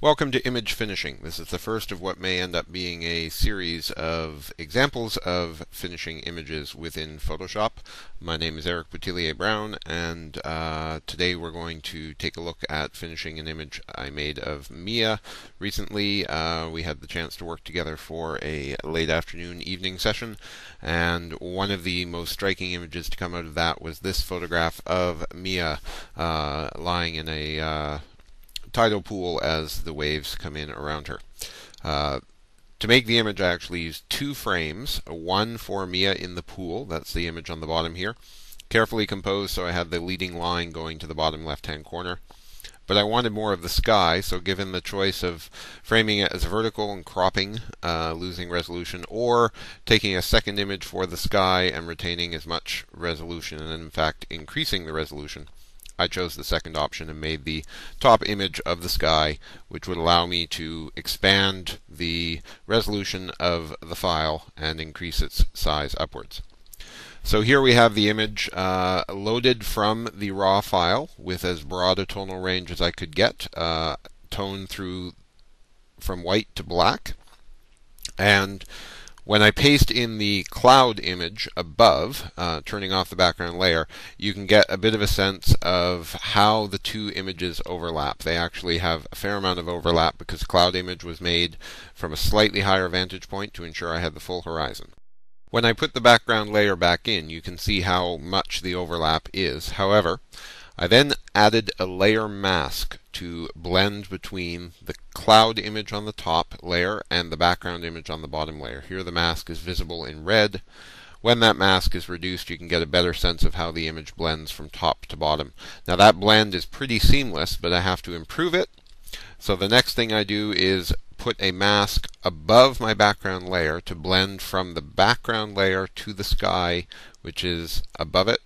Welcome to Image Finishing. This is the first of what may end up being a series of examples of finishing images within Photoshop. My name is Eric Boutilier-Brown, and today we're going to take a look at finishing an image I made of Mia recently. We had the chance to work together for a late afternoon evening session, and one of the most striking images to come out of that was this photograph of Mia lying in a tidal pool as the waves come in around her. To make the image, I actually used two frames, one for Mia in the pool, that's the image on the bottom here, carefully composed so I had the leading line going to the bottom left-hand corner. But I wanted more of the sky, so given the choice of framing it as vertical and cropping, losing resolution, or taking a second image for the sky and retaining as much resolution, and in fact increasing the resolution, I chose the second option and made the top image of the sky, which would allow me to expand the resolution of the file and increase its size upwards. So here we have the image loaded from the raw file with as broad a tonal range as I could get, toned through from white to black. And when I paste in the cloud image above, turning off the background layer, you can get a bit of a sense of how the two images overlap. They actually have a fair amount of overlap because the cloud image was made from a slightly higher vantage point to ensure I had the full horizon. When I put the background layer back in, you can see how much the overlap is. However, I then added a layer mask to blend between the cloud image on the top layer and the background image on the bottom layer. Here the mask is visible in red. When that mask is reduced, you can get a better sense of how the image blends from top to bottom. Now that blend is pretty seamless, but I have to improve it. So the next thing I do is put a mask above my background layer to blend from the background layer to the sky, which is above it.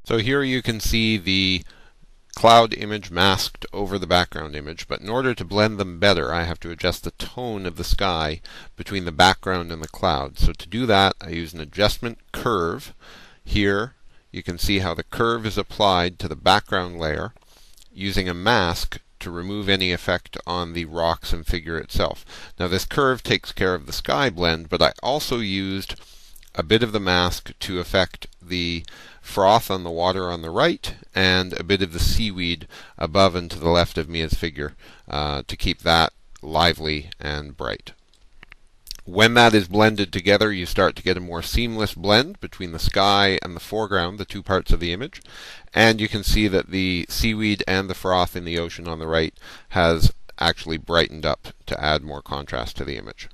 So here you can see the cloud image masked over the background image, but in order to blend them better, I have to adjust the tone of the sky between the background and the cloud. So to do that, I use an adjustment curve. Here you can see how the curve is applied to the background layer using a mask to remove any effect on the rocks and figure itself. Now this curve takes care of the sky blend, but I also used a bit of the mask to affect the froth on the water on the right and a bit of the seaweed above and to the left of Mia's figure to keep that lively and bright. When that is blended together, you start to get a more seamless blend between the sky and the foreground, the two parts of the image, and you can see that the seaweed and the froth in the ocean on the right has actually brightened up to add more contrast to the image.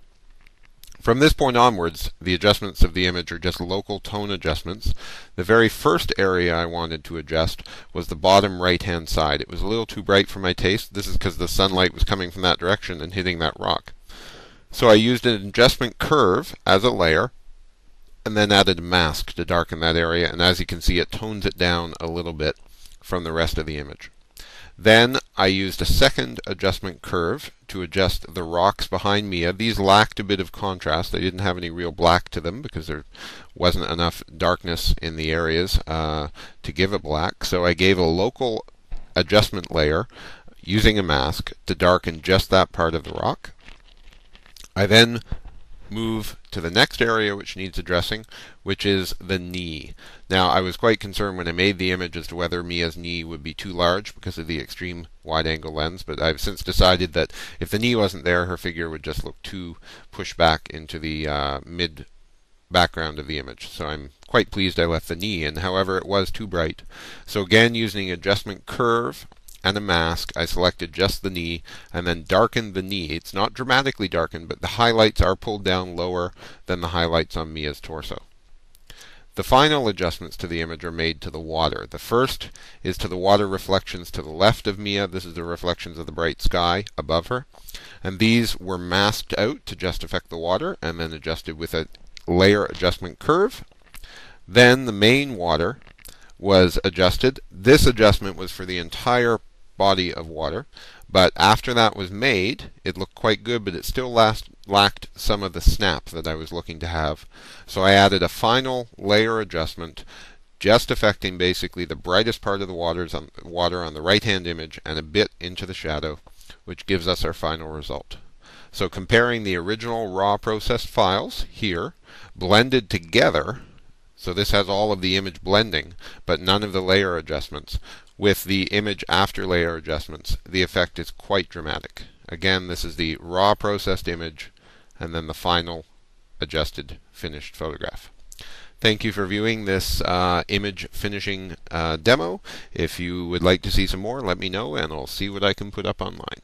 From this point onwards, the adjustments of the image are just local tone adjustments. The very first area I wanted to adjust was the bottom right-hand side. It was a little too bright for my taste. This is because the sunlight was coming from that direction and hitting that rock. So I used an adjustment curve as a layer and then added a mask to darken that area, and as you can see, it tones it down a little bit from the rest of the image. Then I used a second adjustment curve to adjust the rocks behind Mia. These lacked a bit of contrast. They didn't have any real black to them because there wasn't enough darkness in the areas to give a black. So I gave a local adjustment layer using a mask to darken just that part of the rock. I then move to the next area which needs addressing, which is the knee. Now, I was quite concerned when I made the image as to whether Mia's knee would be too large because of the extreme wide-angle lens, but I've since decided that if the knee wasn't there, her figure would just look too pushed back into the mid-background of the image. So I'm quite pleased I left the knee in. However, it was too bright. So again, using an adjustment curve and a mask, I selected just the knee and then darkened the knee. It's not dramatically darkened, but the highlights are pulled down lower than the highlights on Mia's torso. The final adjustments to the image are made to the water. The first is to the water reflections to the left of Mia. This is the reflections of the bright sky above her. And these were masked out to just affect the water and then adjusted with a layer adjustment curve. Then the main water was adjusted. This adjustment was for the entire body of water, but after that was made, it looked quite good, but it still lacked some of the snap that I was looking to have. So I added a final layer adjustment, just affecting basically the brightest part of the water on the right-hand image and a bit into the shadow, which gives us our final result. So comparing the original raw processed files here, blended together, so this has all of the image blending, but none of the layer adjustments, with the image after layer adjustments, the effect is quite dramatic. Again, this is the raw processed image, and then the final adjusted finished photograph. Thank you for viewing this image finishing demo. If you would like to see some more, let me know, and I'll see what I can put up online.